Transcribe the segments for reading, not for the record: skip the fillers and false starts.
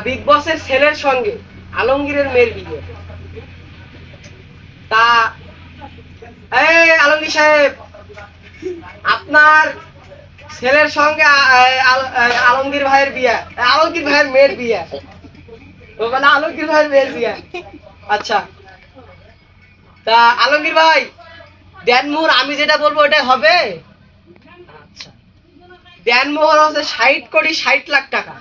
Big বসের ছেলের সঙ্গে আলমগীরের মেয়ের বিয়ে। তা এই আলমগীর সাহেব, আপনার ছেলের সঙ্গে আলমগীর ভাইয়ের বিয়ে, আলমগীর ভাইয়ের মেয়ের বিয়ে। ও মানে আলমগীর ভাইয়ের মেয়ের বিয়ে। আচ্ছা, তা আলমগীর ভাই দেনমোহর আমি যেটা বলবো ওটাই হবে? আচ্ছা, দেনমোহর হচ্ছে 60 কোটি 60 লাখ টাকা।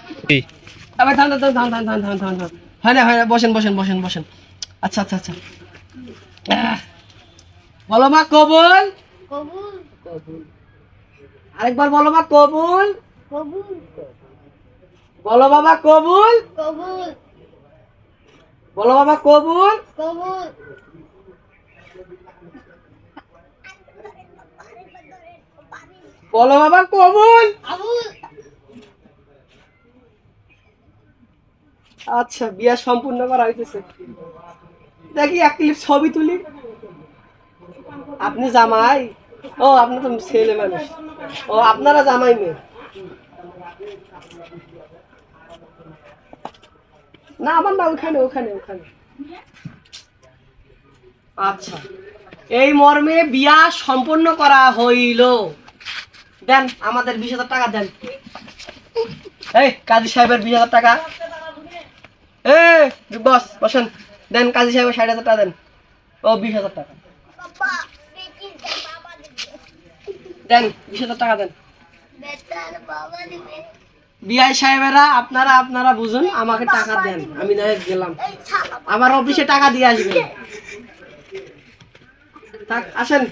আবার থাম থাম থাম থাম থাম থাম থাম থাম, হয় না হয় না, বসেন বসেন বসেন বসেন। আচ্ছা আচ্ছা আচ্ছা, বলো মা কবুল। কবুল। কবুল। আরেকবার বলো মা কবুল। কবুল। বলো বাবা কবুল। কবুল। বলো বাবা কবুল। কবুল। বলো বাবা কবুল। আবুল। আচ্ছা, বিয়া সম্পূর্ণ করা হইতেছে। দেখি এক ক্লিপ ছবি তুলি। আপনি জামাই? ও আপনি তো ছেলে মানুষ। ও আপনারা জামাই মেয়ে? না আমার না, ওখানে ওখানে ওখানে। আচ্ছা, এই মর্মে বিয়া সম্পন্ন করা হইল। দেন আমাদের 20,000 টাকা দেন। এই কাজী সাহেবের 20,000 টাকা। বস বসেন, দেন কাজী সাহেবের 60,000 টাকা দেন। ও 20,000 টাকা বাবা, বেটির বাবা দিবে। দেন, 20,000 টাকা দেন। বেটার বাবা দিবে। বিআই সাহেবেরা আপনারা আপনারা বুঝুন, আমাকে টাকা দেন, আমি না গেলাম, এই ছাড়া আমার অফিসে টাকা দিয়ে আসবেন। থাক, আসেন।